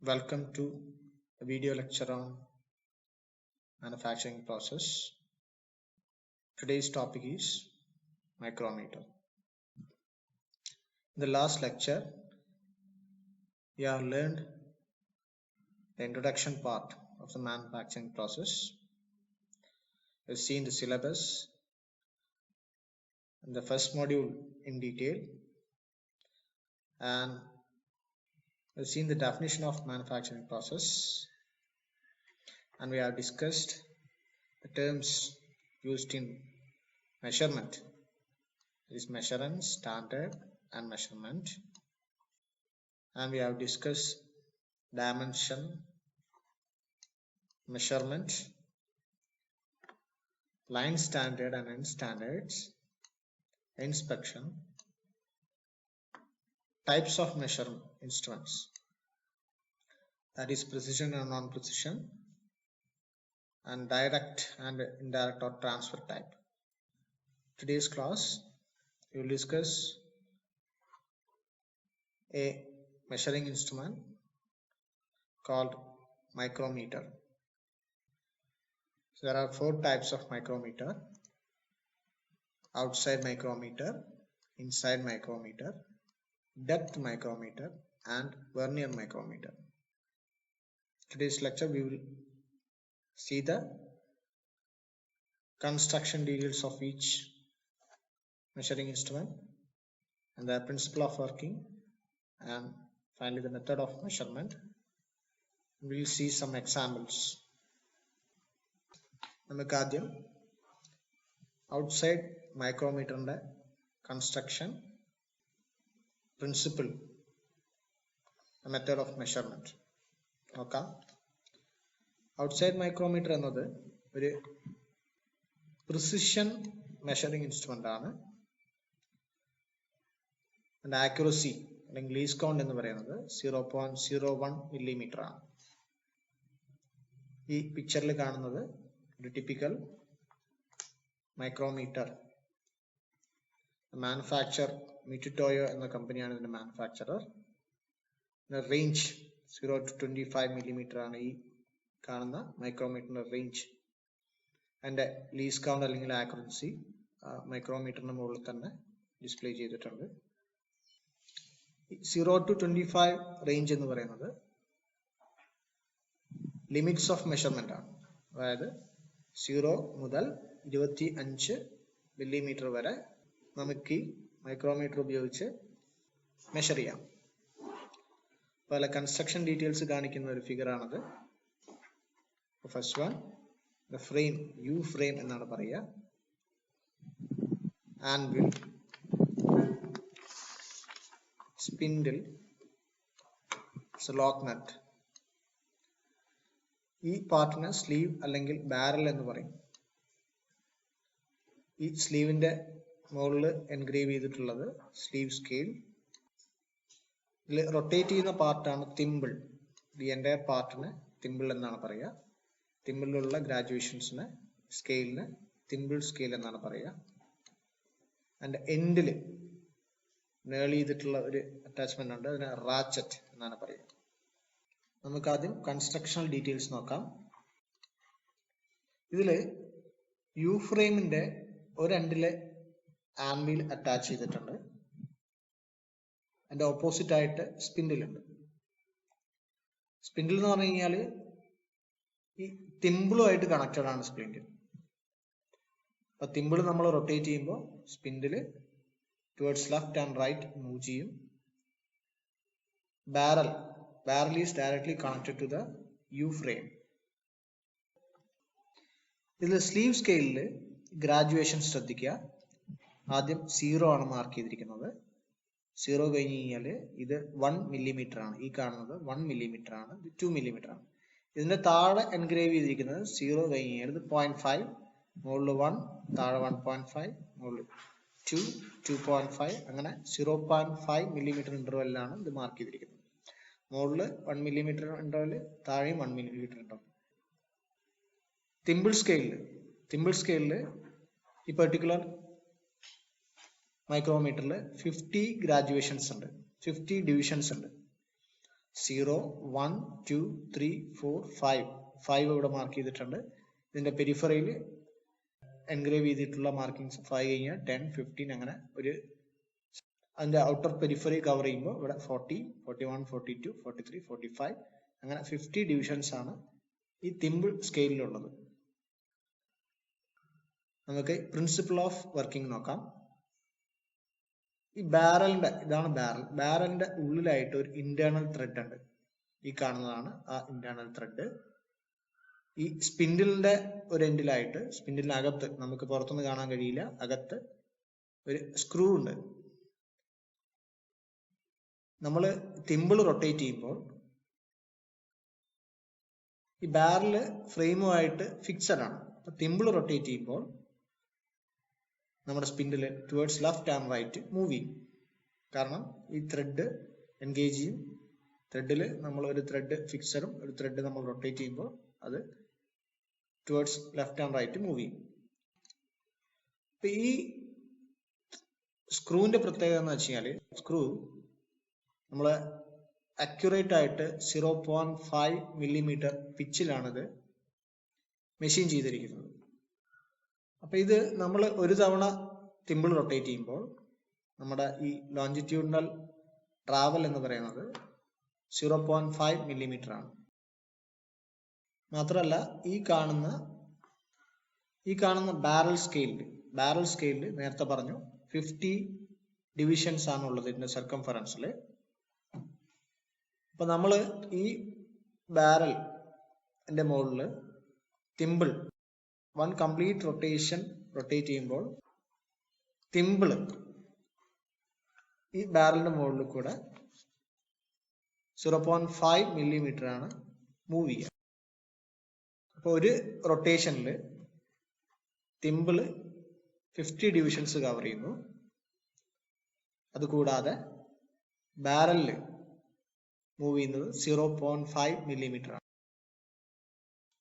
Welcome to a video lecture on manufacturing process. Today's topic is micrometer. In the last lecture, we have learned the introduction part of the manufacturing process. We've seen the syllabus in the first module in detail, and we've seen the definition of manufacturing process, and we have discussed the terms used in measurement. It is measurement, standard, and measurement. And we have discussed dimension, measurement, line standard and end standards, inspection, types of measurement instruments, that is precision and non-precision, and direct and indirect or transfer type. Today's class we will discuss a measuring instrument called micrometer. So there are 4 types of micrometer: outside micrometer, inside micrometer, depth micrometer, and vernier micrometer. Today's lecture we will see the construction details of each measuring instrument and the principle of working, and finally the method of measurement. We will see some examples. നമുക്ക് ആദ്യം outside മൈക്രോമീറ്ററിന്റെ construction principle, the method of measurement നോക്കാം. outside micrometer എന്നത് ഒരു precision measuring instrument ആണ്. and accuracy അല്ലെങ്കിൽ least count എന്ന് പറയുന്നത് 0.01 millimeter ആണ്. ഈ പിക്ചറിൽ കാണുന്നത് ഒരു ടിപ്പിക്കൽ മൈക്രോമീറ്റർ. മാനുഫാക്ചർ മിറ്റുടോയോ എന്ന കമ്പനിയാണ് ഇതിന്റെ മാനുഫാക്ചറർ. റേഞ്ച് 0 to 25 millimeter ആണ് ഈ കാണുന്ന മൈക്രോമീറ്ററിന്റെ റേഞ്ച്. അതിന്റെ ലീസ്റ്റ് കൗണ്ട് അല്ലെങ്കിൽ ആക്യുറസി മൈക്രോമീറ്ററിന്റെ മുകളിൽ തന്നെ ഡിസ്പ്ലേ ചെയ്തിട്ടുണ്ട്. 0 to 25 റേഞ്ച് എന്ന് പറയുന്നത് ലിമിറ്റ്സ് ഓഫ് മെഷർമെന്റ് ആണ്. അതായത് 0 മുതൽ 25 മില്ലിമീറ്റർ വരെ നമുക്ക് ഈ മൈക്രോമീറ്റർ ഉപയോഗിച്ച് മെഷർ ചെയ്യാം. പല കൺസ്ട്രക്ഷൻ ഡീറ്റെയിൽസ് കാണിക്കുന്ന ഒരു ഫിഗർ ആണത്. First one, the frame, U frame എന്നാണ് പറയുക. Anvil, spindle, lock nut. ഈ പാർട്ടിന് സ്ലീവ് അല്ലെങ്കിൽ ബാരൽ എന്ന് പറയും. ഈ സ്ലീവിന്റെ മുകളിൽ എൻഗ്രേവ് ചെയ്തിട്ടുള്ളത് സ്ലീവ് സ്കെയിൽ. ഇതിൽ റൊട്ടേറ്റ് ചെയ്യുന്ന പാർട്ടാണ് തിമ്പിൾ. ഈ എൻ്റയർ പാർട്ടിന് തിമ്പിൾ എന്നാണ് പറയുക. തിമ്പിളിലുള്ള ഗ്രാജുവേഷൻസിന് സ്കെയിലിന് തിമ്പിൾ സ്കെയിൽ എന്നാണ് പറയുക. അതിന്റെ എൻഡിൽ നേൾ ചെയ്തിട്ടുള്ള ഒരു അറ്റാച്ച്മെന്റ് ഉണ്ട്, അതിന് റാച്ചറ്റ് എന്നാണ് പറയുക. നമുക്ക് ആദ്യം കൺസ്ട്രക്ഷണൽ ഡീറ്റെയിൽസ് നോക്കാം. ഇതില് യു ഫ്രെയിമിന്റെ ഒരു എൻഡില് ആൻവിൽ അറ്റാച്ച് ചെയ്തിട്ടുണ്ട്. അതിന്റെ ഓപ്പോസിറ്റ് ആയിട്ട് സ്പിൻഡിൽ ഉണ്ട്. സ്പിൻഡിൽ എന്ന് പറഞ്ഞു കഴിഞ്ഞാൽ ഈ തിമ്പിളുമായിട്ട് കണക്റ്റഡ് ആണ് സ്പിൻഡിൽ. അപ്പൊ തിമ്പിൾ നമ്മൾ റൊട്ടേറ്റ് ചെയ്യുമ്പോൾ spindle towards left and right move ചെയ്യും. Barrel is directly connected to the U frame. ഇതിൽ സ്ലീവ് സ്കെയിലിൽ ഗ്രാജുവേഷൻ ശ്രദ്ധിക്കുക. ആദ്യം 0 ആണ് മാർക്ക് ചെയ്തിരിക്കുന്നത്. 0 കഴിഞ്ഞ് കഴിഞ്ഞാൽ ഇത് 1 മില്ലിമീറ്റർ ആണ്. ഈ കാണുന്നത് 1 മില്ലിമീറ്റർ ആണ്, ഇത് 2 മില്ലിമീറ്റർ ആണ്. ഇതിന്റെ താഴെ എൻഗ്രേവ് ചെയ്തിരിക്കുന്നത് 0 കഴിഞ്ഞ് കഴിഞ്ഞാൽ ഇത് 0.5, മുകളിൽ 1, താഴെ 1.5, മുകളിൽ 2, 2.5, അങ്ങനെ 0.5 മില്ലിമീറ്റർ ഇന്റർവെല്ലാണ് ഇത് മാർക്ക് ചെയ്തിരിക്കുന്നത്. മുകളിൽ 1 മില്ലിമീറ്റർ ഇന്റർവെല്, താഴെയും 1 മില്ലിമീറ്റർ ഇന്റർവെൽ. തിമ്പിൾ സ്കെയിലിൽ ഈ പെർട്ടിക്കുലർ മൈക്രോമീറ്ററിൽ 50 ഗ്രാജുവേഷൻസ് ഉണ്ട്, 50 ഡിവിഷൻസ് ഉണ്ട്. 0, 1, 2, 3, 4, 5 ഇവിടെ മാർക്ക് ചെയ്തിട്ടുണ്ട്. ഇതിന്റെ പെരിഫറയിൽ എൻഗ്രേവ് ചെയ്തിട്ടുള്ള മാർക്കിങ്സ് 5 കഴിഞ്ഞാൽ 10, 15 അങ്ങനെ ഒരു അതിന്റെ ഔട്ടർ പെരിഫറി കവർ ചെയ്യുമ്പോൾ ഇവിടെ 40, 41, 42, 43, 45 അങ്ങനെ 50 ഡിവിഷൻസ് ആണ് ഈ തിമ്പിൾ സ്കെയിലിലുള്ളത്. നമുക്ക് പ്രിൻസിപ്പിൾ ഓഫ് വർക്കിംഗ് നോക്കാം. ഈ ബാരലിന്റെ ഇതാണ് ബാരലിന്റെ ഉള്ളിലായിട്ട് ഒരു ഇന്റേണൽ ത്രെഡ് ഉണ്ട്. ഈ കാണുന്നതാണ് ആ ഇന്റേണൽ ത്രെഡ്. ഈ സ്പിൻഡിലിന്റെ ഒരു എൻഡിലായിട്ട് സ്പിൻഡിലിനകത്ത് നമുക്ക് പുറത്തുനിന്ന് കാണാൻ കഴിയില്ല, അകത്ത് ഒരു സ്ക്രൂ ഉണ്ട്. നമ്മൾ തിമ്പിൾ റൊട്ടേറ്റ് ചെയ്യുമ്പോൾ ഈ ബാരല് ഫ്രെയിമുമായിട്ട് ഫിക്സഡ് ആണ്. അപ്പൊ തിമ്പിൾ റൊട്ടേറ്റ് ചെയ്യുമ്പോൾ നമ്മുടെ spindle towards left and right move ചെയ്യും. കാരണം ഈ ത്രെഡ് എൻഗേജ് ചെയ്യും. ത്രെഡിൽ നമ്മൾ ഒരു ത്രെഡ് ഫിക്സഡും ഒരു ത്രെഡ് നമ്മൾ റൊട്ടേറ്റ് ചെയ്യുമ്പോൾ അത് towards left and right move ചെയ്യും. അപ്പൊ ഈ സ്ക്രൂവിന്റെ പ്രത്യേകത എന്ന് വെച്ച് കഴിഞ്ഞാൽ സ്ക്രൂ നമ്മൾ അക്യുറേറ്റ് ആയിട്ട് 0.5 മില്ലിമീറ്റർ പിച്ചിലാണിത് മെഷീൻ ചെയ്തിരിക്കുന്നത്. അപ്പൊ ഇത് നമ്മൾ ഒരു തവണ തിമ്പിൾ റൊട്ടേറ്റ് ചെയ്യുമ്പോൾ നമ്മുടെ ഈ ലോഞ്ചിറ്റ്യൂഡിനൽ ട്രാവൽ എന്ന് പറയുന്നത് 0.5 മില്ലിമീറ്റർ ആണ്. മാത്രമല്ല ഈ കാണുന്ന ബാരൽ സ്കെയിലിൽ നേരത്തെ പറഞ്ഞു 50 ഡിവിഷൻസ് ആണ് ഉള്ളത് ഇതിന്റെ സർക്കംഫറൻസിൽ. അപ്പൊ നമ്മൾ ഈ ബാരൽ എന്റെ മുകളിൽ തിമ്പിൾ 1 കംപ്ലീറ്റ് റൊട്ടേറ്റ് ചെയ്യുമ്പോൾ തിമ്പിൾ ഈ ബാരലിന്റെ മുകളിൽ കൂടെ 0.5 മില്ലിമീറ്റർ ആണ് മൂവ് ചെയ്യുക. അപ്പൊ ഒരു റൊട്ടേഷനിൽ തിമ്പിൾ 50 ഡിവിഷൻസ് കവർ ചെയ്യുന്നു. അതുകൂടാതെ ബാരലിൽ മൂവ് ചെയ്യുന്നത് 0.5 മില്ലിമീറ്റർ ആണ്.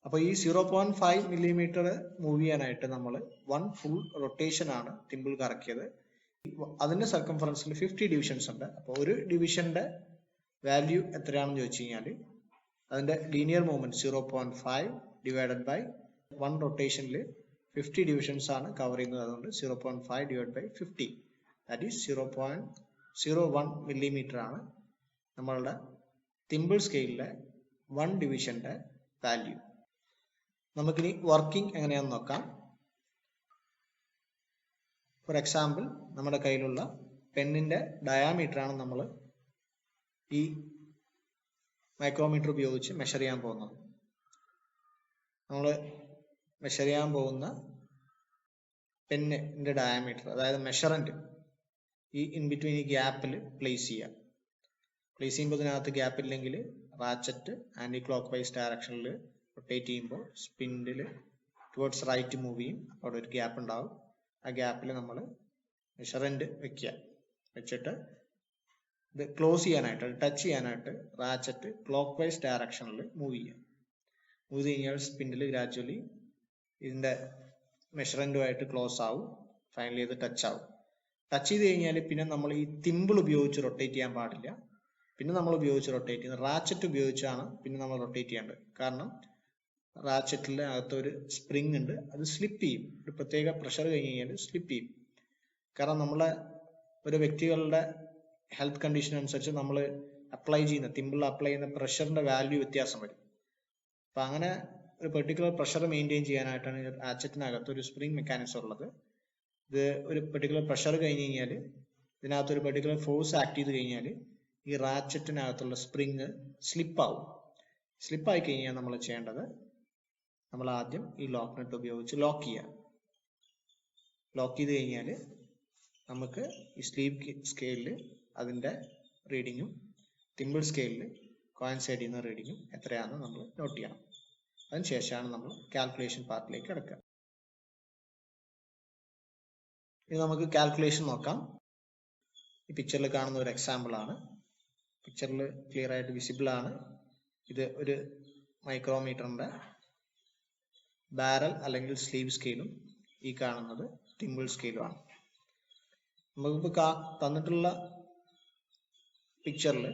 അപ്പൊ ഈ 0.5 മില്ലിമീറ്റർ മൂവ് ചെയ്യാനായിട്ട് നമ്മൾ 1 ഫുൾ റൊട്ടേഷൻ ആണ് തിമ്പിൾ കറക്കിയത്. അതിന്റെ സർക്കംഫറൻസിൽ 50 ഡിവിഷൻസ് ഉണ്ട്. അപ്പൊ ഒരു ഡിവിഷന്റെ വാല്യൂ എത്രയാണെന്ന് ചോദിച്ചു കഴിഞ്ഞാൽ അതിന്റെ ലീനിയർ മൂവ്മെന്റ് 0.5 ഡിവൈഡഡ് ബൈ 1 റൊട്ടേഷനിൽ 50 ഡിവിഷൻസ് ആണ് കവർ ചെയ്യുന്നത്. അതുകൊണ്ട് 0.5 divide by 50 that is 0.01 millimetre ആണ് നമ്മളുടെ തിമ്പിൾ സ്കെയിലിലെ 1 ഡിവിഷന്റെ വാല്യൂ. നമുക്കിനി വർക്കിംഗ് എങ്ങനെയാണെന്ന് നോക്കാം. ഫോർ എക്സാമ്പിൾ നമ്മുടെ കയ്യിലുള്ള പെന്നിന്റെ ഡയാമീറ്റർ ആണ് നമ്മൾ ഈ മൈക്രോമീറ്റർ ഉപയോഗിച്ച് മെഷർ ചെയ്യാൻ പോകുന്നത്. നമ്മൾ മെഷർ ചെയ്യാൻ പോകുന്ന പെന്നിന്റെ ഡയാമീറ്റർ, അതായത് മെഷറന്റ് ഈ ഇൻ ബിറ്റ്വീൻ ഈ ഗ്യാപ്പിൽ പ്ലേസ് ചെയ്യാം. പ്ലേസ് ചെയ്യുമ്പോൾ ഇതിനകത്ത് ഗ്യാപ്പ് ഇല്ലെങ്കിൽ റാച്ചറ്റ് ആന്റി ക്ലോക്ക് വൈസ് ഡയറക്ഷനിൽ റൊട്ടേറ്റ് ചെയ്യുമ്പോൾ സ്പിൻഡിൽ ടുവേർഡ്സ് റൈറ്റ് മൂവ് ചെയ്യും. അവിടെ ഒരു ഗ്യാപ്പ് ഉണ്ടാവും. ആ ഗ്യാപ്പിൽ നമ്മൾ മെഷറന്റ് വെച്ചിട്ട് ഇത് ക്ലോസ് ചെയ്യാനായിട്ട് ടച്ച് ചെയ്യാനായിട്ട് റാച്ചറ്റ് ക്ലോക്ക് വൈസ് ഡയറക്ഷനിൽ മൂവ് ചെയ്യാം. മൂവ് ചെയ്ത് കഴിഞ്ഞാൽ സ്പിൻഡിൽ ഗ്രാജുവലി ഇതിന്റെ മെഷറന്റുമായിട്ട് ക്ലോസ് ആവും. ഫൈനലി ഇത് ടച്ച് ആവും. ടച്ച് ചെയ്ത് കഴിഞ്ഞാൽ പിന്നെ നമ്മൾ ഈ തിമ്പിൾ ഉപയോഗിച്ച് റൊട്ടേറ്റ് ചെയ്യാൻ പാടില്ല. പിന്നെ നമ്മൾ റൊട്ടേറ്റ് ചെയ്യുന്നത് റാച്ചറ്റ് ഉപയോഗിച്ചാണ് പിന്നെ നമ്മൾ റൊട്ടേറ്റ് ചെയ്യേണ്ടത്. കാരണം റാച്ചറ്റിന്റെ അകത്ത് ഒരു സ്പ്രിങ് ഉണ്ട്, അത് സ്ലിപ്പ് ചെയ്യും. ഒരു പ്രത്യേക പ്രഷർ കഴിഞ്ഞ് കഴിഞ്ഞാൽ സ്ലിപ്പ് ചെയ്യും. കാരണം നമ്മളെ ഒരു വ്യക്തികളുടെ ഹെൽത്ത് കണ്ടീഷൻ അനുസരിച്ച് നമ്മൾ തിമ്പിൾ അപ്ലൈ ചെയ്യുന്ന പ്രഷറിന്റെ വാല്യൂ വ്യത്യാസം വരും. അപ്പൊ അങ്ങനെ ഒരു പെർട്ടിക്കുലർ പ്രഷർ മെയിൻറ്റെയിൻ ചെയ്യാനായിട്ടാണ് റാച്ചറ്റിനകത്ത് ഒരു സ്പ്രിങ് മെക്കാനിസം ഉള്ളത്. ഇത് ഒരു പെർട്ടിക്കുലർ പ്രഷർ കഴിഞ്ഞ് കഴിഞ്ഞാൽ ഇതിനകത്ത് ഒരു പെർട്ടിക്കുലർ ഫോഴ്സ് ആക്ട് ചെയ്ത് കഴിഞ്ഞാൽ ഈ റാച്ചറ്റിനകത്തുള്ള സ്പ്രിങ് സ്ലിപ്പാവും. സ്ലിപ്പായി കഴിഞ്ഞാൽ നമ്മൾ ചെയ്യേണ്ടത് നമ്മൾ ആദ്യം ഈ ലോക്ക് നട്ട് ഉപയോഗിച്ച് ലോക്ക് ചെയ്യുക. ലോക്ക് ചെയ്ത് കഴിഞ്ഞാൽ നമുക്ക് ഈ സ്ലീവ് സ്കെയിലിൽ അതിന്റെ റീഡിങ്ങും തിമ്പിൾ സ്കെയിലിൽ കോയിൻസൈഡ് ചെയ്യുന്ന റീഡിങ്ങും എത്രയാണെന്ന് നമ്മൾ നോട്ട് ചെയ്യണം. അതിനുശേഷമാണ് നമ്മൾ കാൽക്കുലേഷൻ പാർട്ടിലേക്ക് കിടക്കുക. ഇനി നമുക്ക് കാൽക്കുലേഷൻ നോക്കാം. ഈ പിക്ചറിൽ കാണുന്ന ഒരു എക്സാമ്പിൾ ആണ്. പിക്ചറിൽ ക്ലിയർ ആയിട്ട് വിസിബിൾ ആണ്. ഇത് ഒരു മൈക്രോമീറ്ററിന്റെ ബാരൽ അല്ലെങ്കിൽ സ്ലീവ് സ്കെയിലും ഈ കാണുന്നത് തിമ്പിൾ സ്കെയിലുമാണ്. നമുക്കിപ്പോൾ തന്നിട്ടുള്ള പിക്ചറിൽ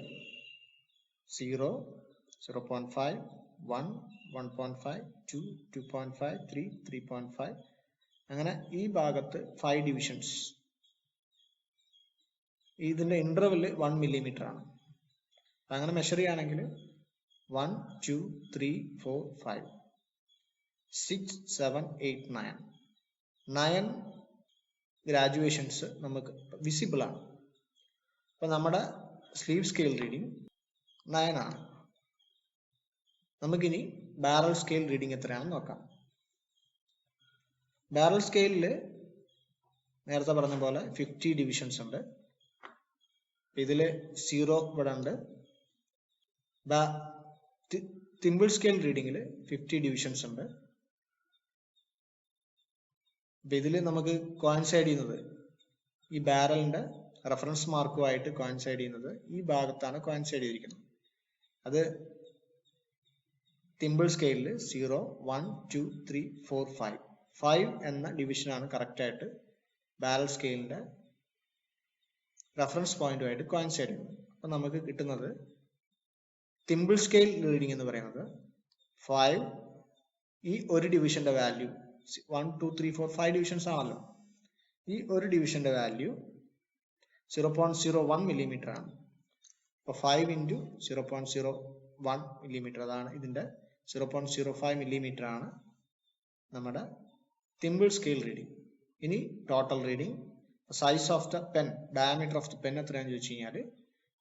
0, 0.5, 1, 1.5, 2, 2.5, 3, 3.5. അങ്ങനെ ഈ ഭാഗത്ത് 5 ഡിവിഷൻസ്. ഇതിന്റെ ഇന്റർവെൽ 1 മില്ലിമീറ്റർ ആണ്. അങ്ങനെ മെഷർ ചെയ്യുകയാണെങ്കിൽ 1, 2, 3, 4, 5, 6, 7, 8, 9. 9 ഗ്രാജുവേഷൻസ് നമുക്ക് വിസിബിൾ ആണ്. അപ്പൊ നമ്മുടെ സ്ലീവ് സ്കെയിൽ റീഡിംഗ് 9 ആണ്. നമുക്കിനി ബാരൽ സ്കെയിൽ റീഡിംഗ് എത്രയാണെന്ന് നോക്കാം. ബാരൽ സ്കെയിലിൽ നേരത്തെ പറഞ്ഞ പോലെ 50 ഡിവിഷൻസ് ഉണ്ട്. ഇതില് 0 ഇവിടെ ഉണ്ട്. തിമ്പിൾ സ്കെയിൽ റീഡിംഗിൽ 50 ഡിവിഷൻസ് ഉണ്ട്. ഇതില് നമുക്ക് കോയിൻസൈഡ് ചെയ്യുന്നത് ഈ ബാരലിന്റെ റെഫറൻസ് മാർക്കുമായിട്ട് കോയിൻസൈഡ് ചെയ്യുന്നത് ഈ ഭാഗത്താണ് കോയിൻസൈഡ് ചെയ്തിരിക്കുന്നത്. അത് തിമ്പിൾ സ്കെയിലിൽ 0, 1, 2, 3, 4, 5. 5 എന്ന ഡിവിഷനാണ് കറക്റ്റ് ആയിട്ട് ബാരൽ സ്കെയിലിന്റെ റെഫറൻസ് പോയിന്റുമായിട്ട് കോയിൻസൈഡ് ചെയ്യുന്നത്. അപ്പൊ നമുക്ക് കിട്ടുന്നത് തിമ്പിൾ സ്കെയിൽ റീഡിംഗ് എന്ന് പറയുന്നത് 5. ഈ ഒരു ഡിവിഷന്റെ വാല്യൂ 1, 2, 3, 4, 5 ഡിവിഷൻസ് ആണല്ലോ. ഈ ഒരു ഡിവിഷന്റെ വാല്യൂ 0.01 മില്ലിമീറ്റർ ആണ്. അപ്പൊ 5 ഇൻറ്റു 0.01 മില്ലിമീറ്റർ, അതാണ് ഇതിന്റെ 0.05 മില്ലിമീറ്റർ ആണ് നമ്മുടെ തിമ്പിൾ സ്കെയിൽ റീഡിംഗ്. ഇനി total reading, size of the pen, diameter of the pen എത്രയാണെന്ന് ചോദിച്ചു കഴിഞ്ഞാൽ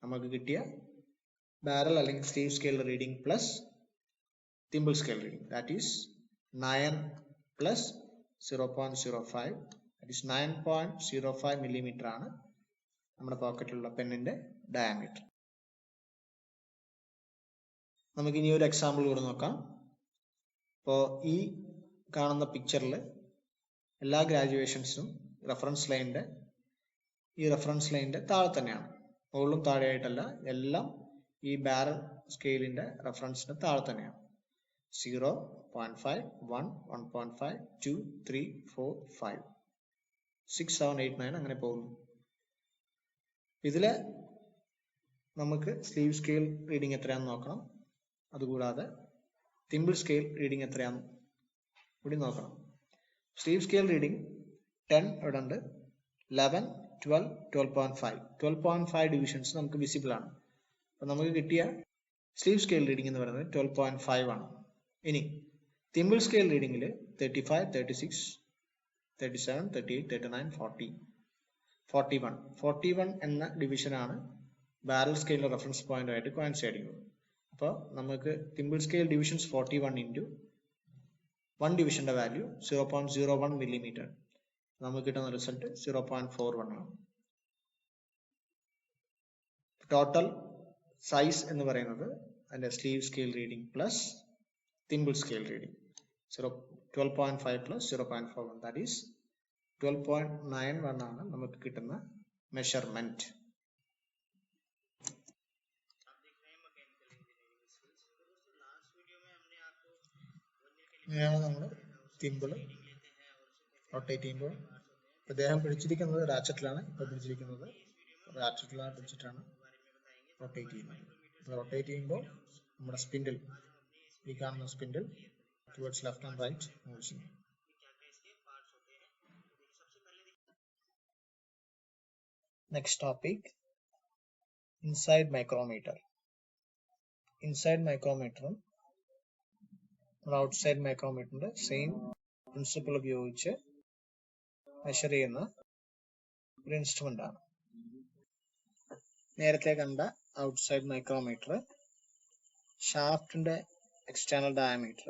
നമുക്ക് കിട്ടിയ ബാരൽ അല്ലെങ്കിൽ sleeve scale reading plus thimble scale reading, that is 9 plus 0.05, that is 9.05 millimetre ആണ് നമ്മുടെ പോക്കറ്റിലുള്ള പെന്നിന്റെ ഡയമീറ്റർ. നമുക്ക് ഇനി ഒരു എക്സാമ്പിൾ കൂടെ നോക്കാം. ഇപ്പോൾ ഈ കാണുന്ന പിക്ചറിൽ എല്ലാ ഗ്രാജുവേഷൻസും റെഫറൻസ് ലൈനിന്റെ താഴെ തന്നെയാണ്. മുകളിലും താഴെയായിട്ടല്ല, എല്ലാം ഈ ബാരൽ സ്കെയിലിന്റെ റെഫറൻസിന്റെ താഴെ തന്നെയാണ്. 0, 0.5, 1, 1.5, 2, 3, 4, 5, 6, 7, 8, 9 അങ്ങനെ പോകുന്നു. ഇതില് നമുക്ക് സ്ലീവ് സ്കെയിൽ റീഡിംഗ് എത്രയാണെന്ന് നോക്കണം. അതുകൂടാതെ തിമ്പിൾ സ്കെയിൽ റീഡിംഗ് എത്രയാണെന്ന് കൂടി നോക്കണം. സ്ലീവ് സ്കെയിൽ റീഡിംഗ് 10 ഇവിടെ ഉണ്ട്, 11, 12, 12.5. 12.5 ഡിവിഷൻസ് നമുക്ക് വിസിബിൾ ആണ്. അപ്പൊ നമുക്ക് കിട്ടിയ സ്ലീവ് സ്കെയിൽ റീഡിംഗ് എന്ന് പറയുന്നത് 12.5 ആണ്. ഇനി തിമ്പിൾ സ്കെയിൽ റീഡിംഗിൽ 35, 36, 37, 38, 39, 40, 41. 41 എന്ന ഡിവിഷനാണ് ബാരൽ സ്കെയിലിന്റെ റെഫറൻസ് പോയിന്റുമായിട്ട് കോയിൻസൈഡ് ചെയ്യുന്നത്. അപ്പോൾ നമുക്ക് തിമ്പിൾ സ്കെയിൽ ഡിവിഷൻസ് 41 ഇൻറ്റു 1 ഡിവിഷന്റെ വാല്യൂ 0.01 മില്ലിമീറ്റർ. നമുക്ക് കിട്ടുന്ന റിസൾട്ട് 0.41 ആണ്. ടോട്ടൽ സൈസ് എന്ന് പറയുന്നത് അതിന്റെ sleeve scale reading plus thimble scale reading 12.5 plus 0.41, that is 12.91 ആണ് നമുക്ക് കിട്ടുന്ന മെഷർമെന്റ്. ഇങ്ങനെയാണ് നമ്മൾ തിമ്പിൾ റൊട്ടേറ്റ് ചെയ്യുമ്പോൾ. അദ്ദേഹം പിടിച്ചിരിക്കുന്നത് റാച്ചറ്റിലാണ്. ഇപ്പോൾ പിടിച്ചിരിക്കുന്നത് പിടിച്ചിട്ടാണ് റൊട്ടേറ്റ് ചെയ്യുന്നത്. റൊട്ടേറ്റ് ചെയ്യുമ്പോൾ നമ്മുടെ സ്പിൻഡിൽ, ഈ കാണുന്ന spindle towards left and right move ചെയ്യും. Next topic, inside micrometer. Inside മൈക്രോമീറ്ററും ഔട്ട്സൈഡ് മൈക്രോമീറ്ററിന്റെ സെയിം പ്രിൻസിപ്പിൾ ഉപയോഗിച്ച് മെഷർ ചെയ്യുന്ന ഒരു ഇൻസ്ട്രുമെന്റ് ആണ്. നേരത്തെ കണ്ട ഔട്ട്സൈഡ് മൈക്രോമീറ്റർ ഷാഫ്റ്റിന്റെ എക്സ്റ്റേണൽ ഡയമീറ്റർ,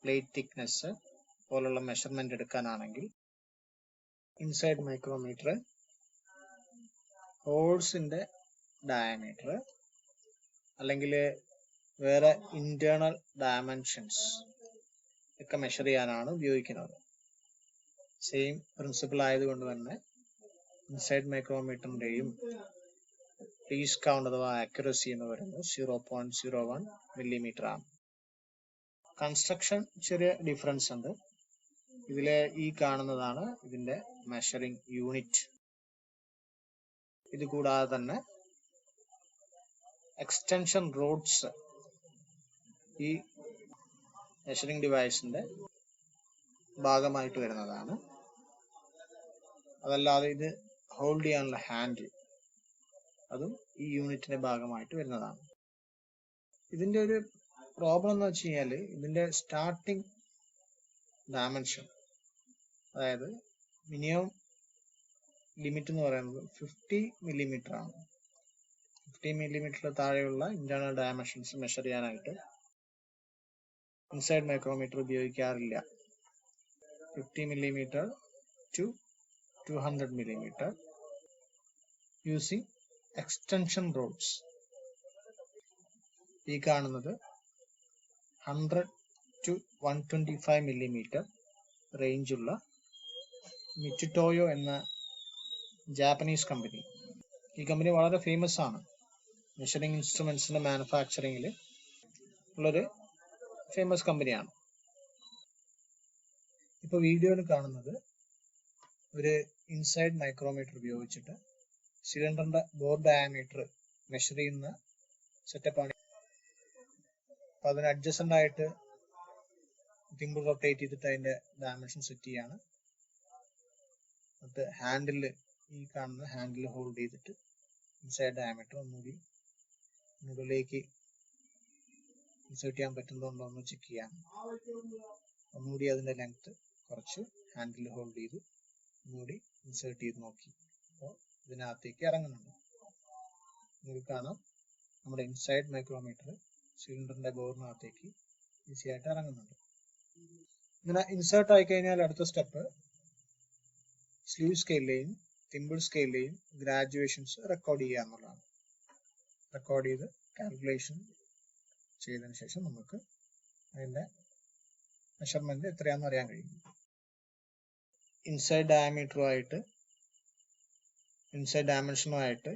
പ്ലേറ്റ് തിക്നെസ് പോലുള്ള മെഷർമെന്റ് എടുക്കാനാണെങ്കിൽ, ഇൻസൈഡ് മൈക്രോമീറ്റർ ഹോൾസിന്റെ ഡയമീറ്റർ അല്ലെങ്കിൽ വേറെ ഇന്റേണൽ ഡയമെൻഷൻസ് ഒക്കെ മെഷർ ചെയ്യാനാണ് ഉപയോഗിക്കുന്നത്. സെയിം പ്രിൻസിപ്പിൾ ആയതുകൊണ്ട് തന്നെ ഇൻസൈഡ് മൈക്രോമീറ്ററിന്റെയും ലീസ്റ്റ് കൗണ്ട് അഥവാ ആക്യുറസി എന്ന് പറയുന്നത് 0.01 മില്ലിമീറ്റർ ആണ്. കൺസ്ട്രക്ഷൻ ചെറിയ ഡിഫറൻസ് ഉണ്ട്. ഇതിലെ ഈ കാണുന്നതാണ് ഇതിന്റെ മെഷറിംഗ് യൂണിറ്റ്. ഇത് കൂടാതെ തന്നെ എക്സ്റ്റൻഷൻ റോഡ്സ് ഈ മെഷറിംഗ് ഡിവൈസിന്റെ ഭാഗമായിട്ട് വരുന്നതാണ്. അതല്ലാതെ ഇത് ഹോൾഡ് ചെയ്യാനുള്ള ഹാൻഡിൽ അതും ഈ യൂണിറ്റിന്റെ ഭാഗമായിട്ട് വരുന്നതാണ്. ഇതിന്റെ ഒരു പ്രോബ്ലം എന്ന് വെച്ച് കഴിഞ്ഞാല് ഇതിന്റെ സ്റ്റാർട്ടിംഗ് ഡയമെൻഷൻ, അതായത് മിനിമം ലിമിറ്റ് എന്ന് പറയുന്നത് 50 മില്ലിമീറ്റർ ആണ്. 50 മില്ലിമീറ്ററിൽ താഴെയുള്ള ഇന്റേണൽ ഡയമെൻഷൻസ് മെഷർ ചെയ്യാനായിട്ട് ഇൻസൈഡ് മൈക്രോമീറ്റർ ഉപയോഗിക്കാറില്ല. 50 millimeter to 200 millimeter using extension rods. ഈ കാണുന്നത് 100 to 125 millimeter റേഞ്ച് ഉള്ള മിറ്റുടോയോ എന്ന ജാപ്പനീസ് കമ്പനി. ഈ കമ്പനി വളരെ ഫേമസ് ആണ്. മെഷറിംഗ് ഇൻസ്ട്രുമെന്റ്സിന്റെ മാനുഫാക്ചറിംഗിൽ ഉള്ളൊരു ഫേമസ് കമ്പനിയാണ്. ഇപ്പൊ വീഡിയോയിൽ കാണുന്നത് ഒരു ഇൻസൈഡ് മൈക്രോമീറ്റർ ഉപയോഗിച്ചിട്ട് സിലിണ്ടറിന്റെ ബോർ ഡയമീറ്റർ മെഷർ ചെയ്യുന്ന സെറ്റപ്പ് ആണ്. അപ്പൊ അതിന് അഡ്ജസ്റ്റന്റ് ആയിട്ട് തിമ്പിൾ റൊട്ടേറ്റ് ചെയ്തിട്ട് അതിന്റെ ഡയമെൻഷൻ സെറ്റ് ചെയ്യാണ്. എന്നിട്ട് ഹാൻഡില്, ഈ കാണുന്ന ഹാൻഡിൽ ഹോൾഡ് ചെയ്തിട്ട് ഇൻസൈഡ് ഡയമീറ്റർ ഒന്നുകൂടി മുകളിലേക്ക് ഇൻസേർട്ട് ചെയ്യാൻ പറ്റുന്നുണ്ടോ എന്ന് ചെക്ക് ചെയ്യാൻ ഒന്നുകൂടി അതിന്റെ ലെങ്ത് കുറച്ച് ഹാൻഡിൽ ഹോൾഡ് ചെയ്ത് ഒന്നുകൂടി ഇൻസേർട്ട് ചെയ്ത് നോക്കി. അപ്പോൾ ഇതിനകത്തേക്ക് ഇറങ്ങുന്നുണ്ട്. നിങ്ങൾക്ക് കാണാം നമ്മുടെ ഇൻസൈഡ് മൈക്രോമീറ്റർ സിലിണ്ടറിന്റെ ബോറിനകത്തേക്ക് ഈസി ആയിട്ട് ഇറങ്ങുന്നുണ്ട്. ഇങ്ങനെ ഇൻസേർട്ട് ആയി കഴിഞ്ഞാൽ അടുത്ത സ്റ്റെപ്പ് സ്ലീവ് സ്കെയിലിലെയും തിമ്പിൾ സ്കെയിലിലെയും ഗ്രാജുവേഷൻസ് റെക്കോർഡ് ചെയ്യുക എന്നുള്ളതാണ്. റെക്കോർഡ് ചെയ്ത് കാൽക്കുലേഷൻ ചെയ്തതിനു ശേഷം നമുക്ക് അതിന്റെ മെഷർമെന്റ് എത്രയാണെന്ന് അറിയാൻ കഴിയും. ഇൻസൈഡ് ഡയമീറ്ററുമായിട്ട് ഇൻസൈഡ് ഡയമെൻഷനുമായിട്ട്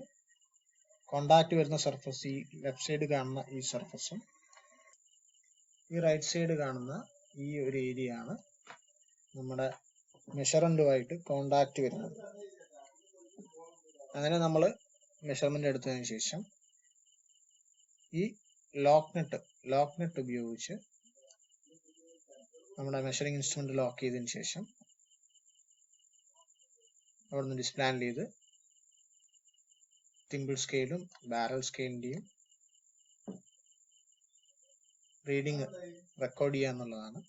കോണ്ടാക്ട് വരുന്ന സർഫസ് ഈ ലെഫ്റ്റ് സൈഡ് കാണുന്ന ഈ സർഫസും ഈ റൈറ്റ് സൈഡ് കാണുന്ന ഈ ഒരു ഏരിയ ആണ് നമ്മുടെ മെഷറന്റുമായിട്ട് കോണ്ടാക്ട് വരുന്നത്. അങ്ങനെ നമ്മൾ മെഷർമെന്റ് എടുത്തതിന് ശേഷം ഈ ലോക്ക് നെറ്റ് ഉപയോഗിച്ച് നമ്മുടെ മെഷറിംഗ് ഇൻസ്ട്രുമെന്റ് ലോക്ക് ചെയ്തതിന് ശേഷം അവിടുന്ന് ഡിസ്പ്ലാൻ ചെയ്ത് തിമ്പിൾ സ്കെയിലും ബാരൽ സ്കെയിലിന്റെയും റീഡിങ് റെക്കോർഡ് ചെയ്യുക എന്നുള്ളതാണ്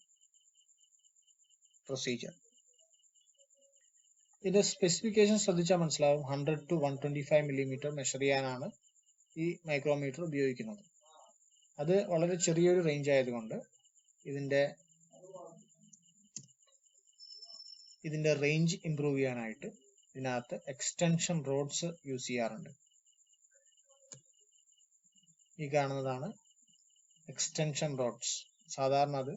പ്രൊസീജിയർ. ഇതിന്റെ സ്പെസിഫിക്കേഷൻ ശ്രദ്ധിച്ചാൽ മനസ്സിലാവും. 100 to 125 മില്ലിമീറ്റർ മെഷർ ചെയ്യാനാണ് ഈ മൈക്രോമീറ്റർ ഉപയോഗിക്കുന്നത്. അത് വളരെ ചെറിയൊരു റേഞ്ച് ആയതുകൊണ്ട് ഇതിന്റെ റേഞ്ച് ഇംപ്രൂവ് ചെയ്യാനായിട്ട് ഇതിനകത്ത് എക്സ്റ്റൻഷൻ റോഡ്സ് യൂസ് ചെയ്യാറുണ്ട്. ഈ കാണുന്നതാണ് എക്സ്റ്റൻഷൻ റോഡ്സ്. സാധാരണ അത്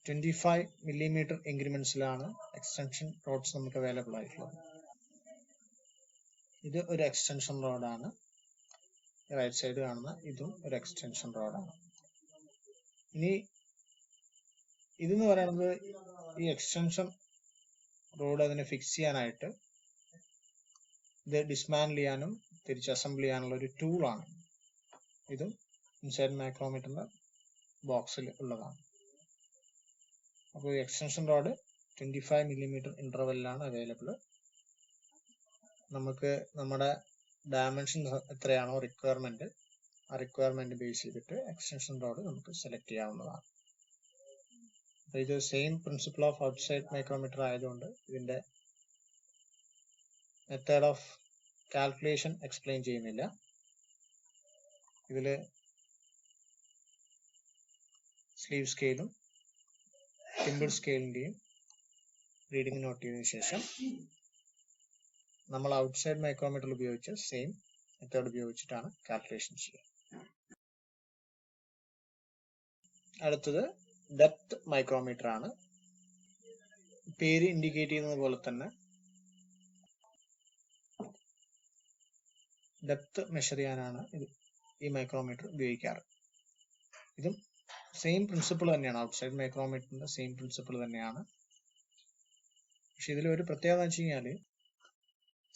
25 മില്ലിമീറ്റർ ഇൻക്രിമെന്റ്സിലാണ് എക്സ്റ്റൻഷൻ റോഡ്സ് നമുക്ക് അവൈലബിൾ ആയിട്ടുള്ളത്. ഇത് ഒരു എക്സ്റ്റൻഷൻ റോഡാണ്. റൈറ്റ് സൈഡ് കാണുന്ന ഇതും ഒരു എക്സ്റ്റൻഷൻ റോഡാണ്. ഇനി ഇതെന്ന് പറയുന്നത് ഈ എക്സ്റ്റൻഷൻ റോഡ് അതിനെ ഫിക്സ് ചെയ്യാനായിട്ട് ഇത് ഡിസ്മാൻഡിൽ ചെയ്യാനും തിരിച്ച് അസംബിൾ ചെയ്യാനുള്ള ഒരു ടൂളാണ്. ഇതും ഇൻസൈഡ് മൈക്രോമീറ്ററിന്റെ ബോക്സിൽ ഉള്ളതാണ്. അപ്പോൾ ഈ എക്സ്റ്റൻഷൻ റോഡ് 25 മില്ലിമീറ്റർ ഇന്റർവെല്ലിലാണ് അവൈലബിൾ. നമുക്ക് നമ്മുടെ ഡയമെൻഷൻ എത്രയാണോ റിക്വയർമെന്റ്, ആ റിക്വയർമെന്റ് ബേസ് ചെയ്തിട്ട് എക്സ്റ്റൻഷൻ റോഡ് നമുക്ക് സെലക്ട് ചെയ്യാവുന്നതാണ്. അപ്പൊ ഇത് same principle of outside micrometer ആയതുകൊണ്ട് ഇതിന്റെ മെത്തേഡ് ഓഫ് കാൽക്കുലേഷൻ എക്സ്പ്ലെയിൻ ചെയ്യുന്നില്ല. ഇതില് സ്ലീവ് സ്കെയിലും തിമ്പിൾ സ്കെയിലിന്റെയും റീഡിംഗ് നോട്ട് ചെയ്തതിനു ശേഷം നമ്മൾ ഔട്ട്സൈഡ് മൈക്രോമീറ്റർ ഉപയോഗിച്ച് സെയിം മെത്തേഡ് ഉപയോഗിച്ചിട്ടാണ് കാൽക്കുലേഷൻ ചെയ്യുക. അടുത്തത് ഡെപ്ത് മൈക്രോമീറ്റർ ആണ്. പേര് ഇൻഡിക്കേറ്റ് ചെയ്യുന്നത് പോലെ തന്നെ ഡെപ്ത് മെഷർ ചെയ്യാനാണ് ഈ മൈക്രോമീറ്റർ ഉപയോഗിക്കാറ്. ഇതും സെയിം പ്രിൻസിപ്പിൾ തന്നെയാണ്. ഔട്ട്സൈഡ് മൈക്രോമീറ്ററിന്റെ സെയിം പ്രിൻസിപ്പിൾ തന്നെയാണ്. പക്ഷെ ഇതിൽ ഒരു പ്രത്യേകത എന്ന് വെച്ച് കഴിഞ്ഞാല്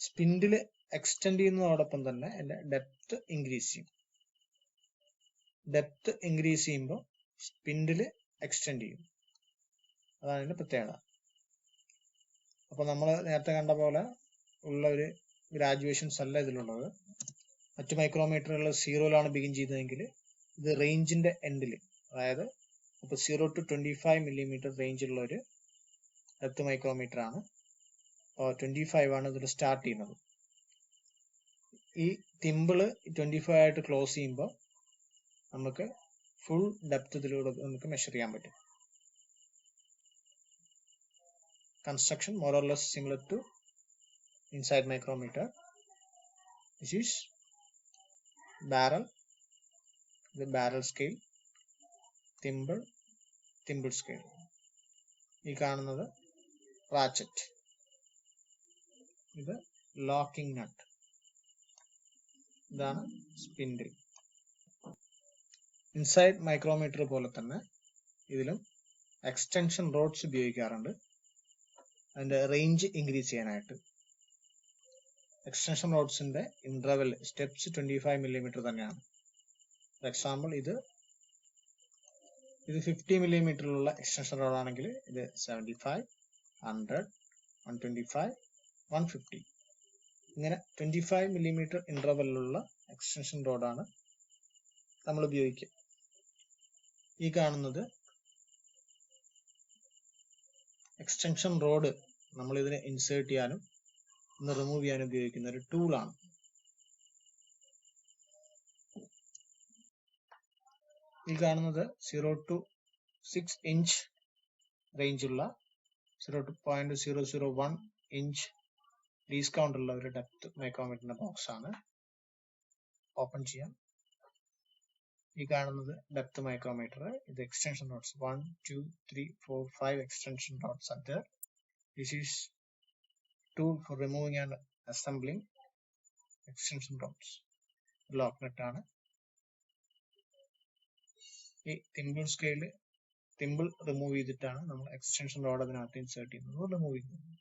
സ്പിൻഡില് എക്സ്റ്റെൻഡ് ചെയ്യുന്നതോടൊപ്പം തന്നെ അതിന്റെ ഡെപ്ത് ഇൻക്രീസ് ചെയ്യും. ഡെപ്ത് ഇൻക്രീസ് ചെയ്യുമ്പോൾ സ്പിൻഡിൽ എക്സ്റ്റെൻഡ് ചെയ്യും. അതാണ് ഇതിന്റെ പ്രത്യേകത. അപ്പൊ നമ്മൾ നേരത്തെ കണ്ട പോലെ ഉള്ള ഒരു ഗ്രാജുവേഷൻസ് അല്ല ഇതിലുള്ളത്. മറ്റു മൈക്രോമീറ്ററുകൾ 0-ലാണ് ബിഗിൻ ചെയ്തതെങ്കിൽ ഇത് റേഞ്ചിന്റെ എൻഡിൽ, അതായത് ഇപ്പൊ 0 to 25 മില്ലിമീറ്റർ റേഞ്ചുള്ള ഒരു ഡെപ്ത് മൈക്രോമീറ്റർ ആണ്. 25 ആണ് ഇതിൽ സ്റ്റാർട്ട് ചെയ്യുന്നത്. ഈ തിമ്പിള് 25 ആയിട്ട് ക്ലോസ് ചെയ്യുമ്പോൾ നമുക്ക് ഫുൾ ഡെപ്ത് ഇതിലൂടെ നമുക്ക് മെഷർ ചെയ്യാൻ പറ്റും. Construction more or less similar to inside micrometer. This is barrel, the barrel scale, thimble scale. ഈ കാണുന്നത് റാച്ചറ്റ്, ഇത് ലോക്കിംഗ് നട്ട്, ഇതാണ് സ്പിൻഡിൽ. ഇൻസൈഡ് മൈക്രോമീറ്റർ പോലെ തന്നെ ഇതിലും എക്സ്റ്റൻഷൻ റോഡ്സ് ഉപയോഗിക്കാറുണ്ട് അതിന്റെ റേഞ്ച് ഇൻക്രീസ് ചെയ്യാനായിട്ട്. എക്സ്റ്റൻഷൻ റോഡ്സിന്റെ ഇന്റർവെൽ സ്റ്റെപ്സ് 25 മില്ലിമീറ്റർ തന്നെയാണ്. ഫോർ എക്സാമ്പിൾ ഇത് 50 മില്ലിമീറ്ററിലുള്ള എക്സ്റ്റൻഷൻ റോഡ് ആണെങ്കിൽ ഇത് 75, 100, 125, 150 ഇങ്ങനെ 25 മില്ലിമീറ്റർ ഇന്റർവെല്ലുള്ള എക്സ്റ്റൻഷൻ റോഡാണ് നമ്മൾ ഉപയോഗിക്കുക. ഈ കാണുന്നത് എക്സ്റ്റൻഷൻ റോഡ് നമ്മൾ ഇതിനെ ഇൻസേർട്ട് ചെയ്യാനും ഒന്ന് റിമൂവ് ചെയ്യാനും ഉപയോഗിക്കുന്ന ഒരു ടൂളാണ്. ഈ കാണുന്നത് 0 to 6 ഇഞ്ച് റേഞ്ചുള്ള 0 to 0.001 ഇഞ്ച് ലീസ്റ്റ് കൗണ്ട് ഉള്ള ഒരു ഡെപ്ത് മൈക്രോമീറ്ററിന്റെ ബോക്സ് ആണ്. ഓപ്പൺ ചെയ്യാം. ഈ കാണുന്നത് ഡെപ്ത് മൈക്രോമീറ്റർ. ഇത് extension rods 1, 2, 3, 4, 5 extension rods are there. This is tool for removing and assembling extension rods. Lock nut ആണ്. ഈ തിമ്പിൾ സ്കെയിൽ തിമ്പിൾ റിമൂവ് ചെയ്തിട്ടാണ് നമ്മൾ എക്സ്റ്റൻഷൻ റോഡ് അതിനകത്ത് ഇൻസേർട്ട് ചെയ്യുന്നത്, റിമൂവ് ചെയ്യുന്നത്.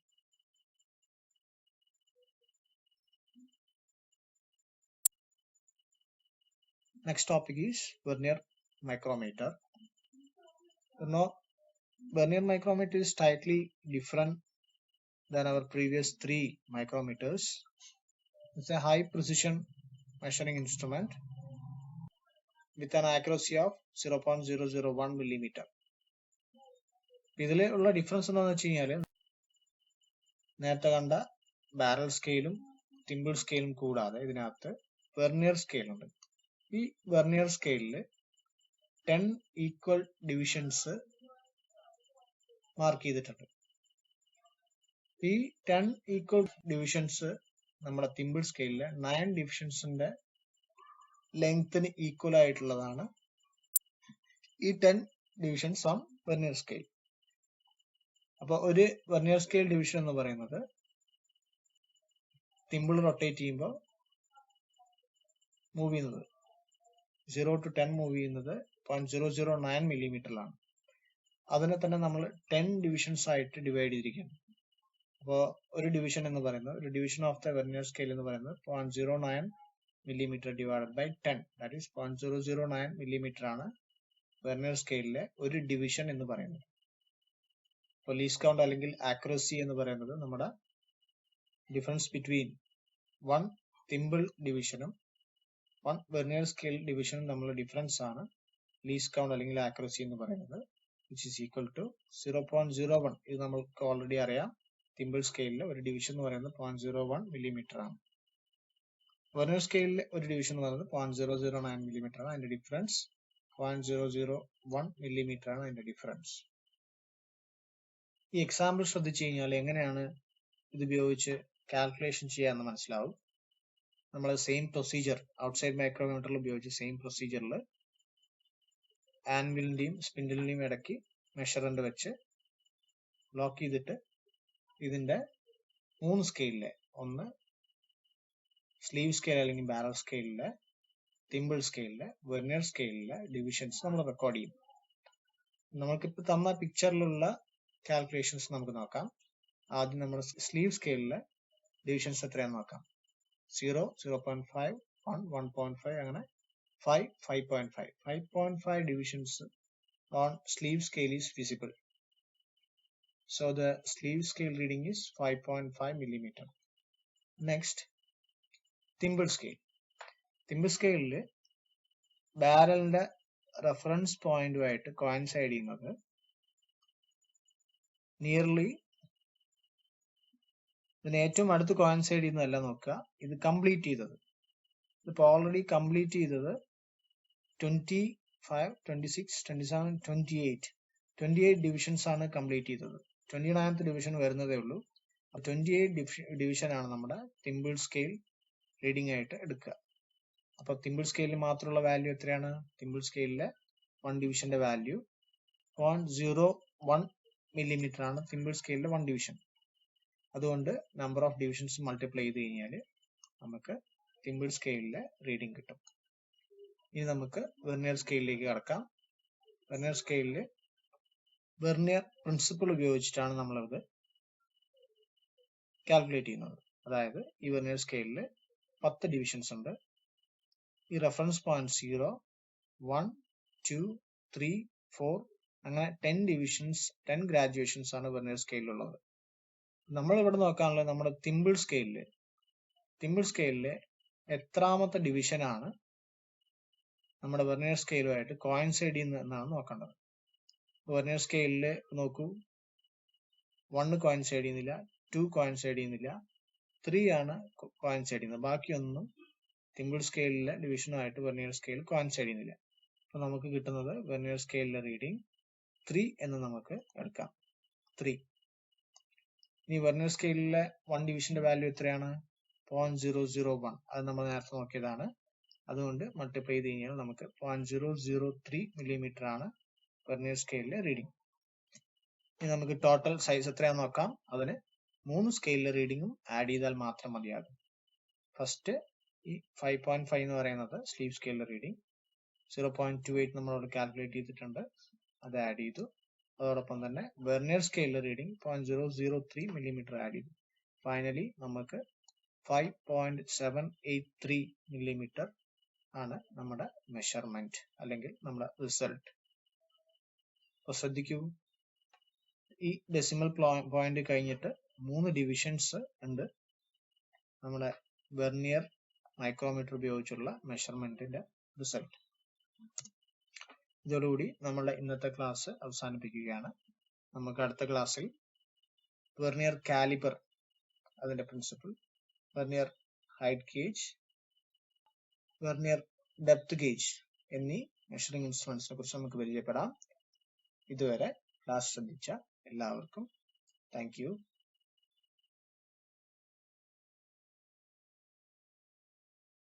Next topic is vernier micrometer. Now, vernier micrometer is slightly different than our previous 3 micrometers. It's a high precision measuring instrument with an accuracy of 0.001 millimeter. ഇതിലെ ഉള്ള difference എന്താണെന്ന് വെച്ച് കഴിഞ്ഞാൽ നേരത്തെ കണ്ട ബാരൽ സ്കെയിലും തിമ്പിൾ സ്കെയിലും കൂടാതെ ഇതിനകത്ത് വെർനിയർ സ്കെയിൽ ഉണ്ട്. ഈ വെർനിയർ സ്കെയിലില് 10 ഈക്വൽ ഡിവിഷൻസ് മാർക്ക് ചെയ്തിട്ടുണ്ട്. ഈ 10 ഈക്വൽ ഡിവിഷൻസ് നമ്മുടെ തിമ്പിൾ സ്കെയിലിലെ 9 ഡിവിഷൻസിന്റെ ലെങ്ത്തിന് ഈക്വൽ ആയിട്ടുള്ളതാണ് ഈ 10 ഡിവിഷൻസ് ഓൺ വെർനിയർ സ്കെയിൽ. അപ്പൊ ഒരു വെർനിയർ സ്കെയിൽ ഡിവിഷൻ എന്ന് പറയുന്നത് തിമ്പിൾ റൊട്ടേറ്റ് ചെയ്യുമ്പോൾ മൂവ് ചെയ്യുന്നത് 0 to 10 മൂവ് ചെയ്യുന്നത് 0.009 മില്ലിമീറ്ററിലാണ്. അതിനെ തന്നെ നമ്മൾ 10 ഡിവിഷൻസ് ആയിട്ട് ഡിവൈഡ് ചെയ്തിരിക്കുകയാണ്. അപ്പോൾ ഒരു ഡിവിഷൻ എന്ന് പറയുന്നത്, ഒരു division of the vernier scale എന്ന് പറയുന്നത് 0.09 millimetre divided by 10, that is 0.009 millimetre ആണ് വെർനിയർ സ്കെയിലിലെ ഒരു ഡിവിഷൻ എന്ന് പറയുന്നത്. അപ്പോൾ ലീസ്റ്റ് കൗണ്ട് അല്ലെങ്കിൽ ആക്യുറസി എന്ന് പറയുന്നത് നമ്മുടെ ഡിഫറൻസ് ബിറ്റ്വീൻ 1 തിമ്പിൾ ഡിവിഷനും 1 വെർനിയർ സ്കെയിൽ ഡിവിഷനും തമ്മിലുള്ള ഡിഫറൻസ് ആണ് ലീസ്റ്റ് കൗണ്ട് അല്ലെങ്കിൽ ആക്യുറസി എന്ന് പറയുന്നത്, വിച്ച് ഈസ് ഈക്വൽ ടു 0.01. ഇത് നമ്മൾക്ക് ഓൾറെഡി അറിയാം, തിമ്പിൾ സ്കെയിലിലെ ഒരു ഡിവിഷൻ എന്ന് പറയുന്നത് 0.01 മില്ലിമീറ്റർ ആണ്. വെർനിയർ സ്കെയിലിലെ ഒരു ഡിവിഷൻ എന്ന് പറയുന്നത് 0.009 മില്ലിമീറ്റർ ആണ്. അതിന്റെ ഡിഫറൻസ് 0.001 മില്ലിമീറ്റർ ആണ് അതിന്റെ ഡിഫറൻസ്. ഈ എക്സാമ്പിൾ ശ്രദ്ധിച്ചു കഴിഞ്ഞാൽ എങ്ങനെയാണ് ഇത് ഉപയോഗിച്ച് കാൽക്കുലേഷൻ ചെയ്യാന്ന് മനസ്സിലാവും. നമ്മൾ സെയിം പ്രൊസീജിയർ ഔട്ട്സൈഡ് മൈക്രോമീറ്ററിൽ ഉപയോഗിച്ച് സെയിം പ്രൊസീജിയറിൽ ആൻവിലിന്റെയും സ്പിൻഡിലിന്റെയും ഇടയ്ക്ക് മെഷറന്റ് വെച്ച് ലോക്ക് ചെയ്തിട്ട് ഇതിന്റെ 3 സ്കെയിലിലെ, ഒന്ന് സ്ലീവ് സ്കെയിൽ അല്ലെങ്കിൽ ബാരൽ സ്കെയിലിലെ, തിമ്പിൾ സ്കെയിലിലെ, വെർനിയർ സ്കെയിലിലെ ഡിവിഷൻസ് നമ്മൾ റെക്കോർഡ് ചെയ്യും. നമുക്കിപ്പോൾ തന്ന പിക്ചറിലുള്ള കാൽക്കുലേഷൻസ് നമുക്ക് നോക്കാം. ആദ്യം നമ്മുടെ സ്ലീവ് സ്കെയിലിലെ ഡിവിഷൻസ് എത്രയാണെന്ന് നോക്കാം. 0, 0.5, 1, 1.5 അങ്ങനെ 5.5. 5.5 divisions on sleeve scale is visible. So the sleeve scale reading is 5.5 millimeter. Next, thimble scale. Thimble scale ബാരലിന്റെ റെഫറൻസ് പോയിന്റുമായിട്ട് കോയിൻസൈഡ് ചെയ്യുന്നത് നിയർലി ഇതിന് ഏറ്റവും അടുത്ത് കോയിൻസൈഡ് ചെയ്യുന്നതല്ല നോക്കുക, ഇത് കംപ്ലീറ്റ് ചെയ്തത്. ഇതിപ്പോ ഓൾറെഡി കംപ്ലീറ്റ് ചെയ്തത് 25, 26, 27, 28 ഡിവിഷൻസ് ആണ് കംപ്ലീറ്റ് ചെയ്തത്. 29th ഡിവിഷൻ വരുന്നതേ ഉള്ളൂ. 28 ഡിവിഷൻ ആണ് നമ്മുടെ തിമ്പിൾ സ്കെയിൽ റീഡിംഗ് ആയിട്ട് എടുക്കുക. അപ്പൊ തിമ്പിൾ സ്കെയിലിൽ മാത്രമുള്ള വാല്യൂ എത്രയാണ്? തിമ്പിൾ സ്കെയിലിലെ 1 ഡിവിഷന്റെ വാല്യൂ 0.01 മില്ലിമീറ്റർ ആണ് തിമ്പിൾ സ്കെയിലിലെ 1 ഡിവിഷൻ. അതുകൊണ്ട് നമ്പർ ഓഫ് ഡിവിഷൻസ് മൾട്ടിപ്ലൈ ചെയ്ത് കഴിഞ്ഞാൽ നമുക്ക് തിമ്പിൾ സ്കെയിലിലെ റീഡിംഗ് കിട്ടും. ഇനി നമുക്ക് വെർനിയർ സ്കെയിലിലേക്ക് കടക്കാം. വെർനിയർ സ്കെയിലിൽ വെർനിയർ പ്രിൻസിപ്പിൾ ഉപയോഗിച്ചിട്ടാണ് നമ്മളിത് കാൽക്കുലേറ്റ് ചെയ്യുന്നത്. അതായത് ഈ വെർനിയർ സ്കെയിലിൽ 10 ഡിവിഷൻസ് ഉണ്ട്. ഈ റെഫറൻസ് പോയിന്റ് 0, 1, 2, 3, 4 അങ്ങനെ 10 ഡിവിഷൻസ്, 10 ഗ്രാജുവേഷൻസ് ആണ് വെർനിയർ സ്കെയിലുള്ളത്. നമ്മൾ ഇവിടെ നോക്കാനുള്ളത് നമ്മുടെ തിമ്പിൾ സ്കെയിലില് എത്രാമത്തെ ഡിവിഷൻ ആണ് നമ്മുടെ വെർനിയർ സ്കെയിലുമായിട്ട് കോയിൻസൈഡ് ചെയ്യുന്നതെന്നാണ് നോക്കേണ്ടത്. വെർനിയർ സ്കെയിലില് നോക്കൂ, 1 കോയിൻസൈഡ് ചെയ്യുന്നില്ല, 2 കോയിൻസൈഡ് ചെയ്യുന്നില്ല, 3 ആണ് കോയിൻസൈഡ് ചെയ്യുന്നത്. ബാക്കിയൊന്നും തിമ്പിൾ സ്കെയിലിലെ ഡിവിഷനുമായിട്ട് വെർനിയർ സ്കെയിൽ കോയിൻസൈഡ് ചെയ്യുന്നില്ല. അപ്പൊ നമുക്ക് കിട്ടുന്നത് വെർനിയർ സ്കെയിലിലെ റീഡിംഗ് 3 എന്ന് നമുക്ക് എടുക്കാം. 3. ഇനി വെർനിയർ സ്കെയിലിലെ 1 ഡിവിഷന്റെ വാല്യൂ എത്രയാണ്? 0.001. അത് നമ്മൾ നേരത്തെ നോക്കിയതാണ്. അതുകൊണ്ട് മൾട്ടിപ്ലൈ ചെയ്ത് കഴിഞ്ഞാൽ നമുക്ക് 0.003 മില്ലിമീറ്റർ ആണ് വെർനിയർ സ്കെയിലിലെ റീഡിംഗ്. ഇനി നമുക്ക് ടോട്ടൽ സൈസ് എത്രയാണെന്ന് നോക്കാം. അതിന് 3 സ്കെയിലിലെ റീഡിങ്ങും ആഡ് ചെയ്താൽ മാത്രം മതിയാകും. ഫസ്റ്റ് ഈ 5.5 എന്ന് പറയുന്നത് സ്ലീവ് സ്കെയിലിലെ റീഡിംഗ്, 0.28 നമ്മളോട് കാൽക്കുലേറ്റ് ചെയ്തിട്ടുണ്ട്, അത് ആഡ് ചെയ്തു. അതോടൊപ്പം തന്നെ വെർനിയർ സ്കെയിലിലെ റീഡിംഗ് 0.003 മില്ലിമീറ്റർ ആഡ് ചെയ്തു. ഫൈനലി നമുക്ക് 5.783 മില്ലിമീറ്റർ ആണ് നമ്മുടെ മെഷർമെന്റ് അല്ലെങ്കിൽ നമ്മുടെ റിസൾട്ട്. അപ്പൊ ശ്രദ്ധിക്കൂ, ഈ ഡെസിമൽ പോയിന്റ് കഴിഞ്ഞിട്ട് 3 ഡിവിഷൻസ് ഉണ്ട് നമ്മുടെ വെർനിയർ മൈക്രോമീറ്റർ ഉപയോഗിച്ചുള്ള മെഷർമെന്റിന്റെ റിസൾട്ട്. ഇതോടുകൂടി നമ്മളുടെ ഇന്നത്തെ ക്ലാസ് അവസാനിപ്പിക്കുകയാണ്. നമുക്ക് അടുത്ത ക്ലാസ്സിൽ വെർനിയർ കാലിബർ, അതിന്റെ principle, vernier height gauge, vernier depth gauge എന്നീ മെഷറിംഗ് ഇൻസ്ട്രുമെന്റ്സിനെ കുറിച്ച് നമുക്ക് പരിചയപ്പെടാം. ഇതുവരെ ക്ലാസ് ശ്രദ്ധിച്ച എല്ലാവർക്കും താങ്ക് യു.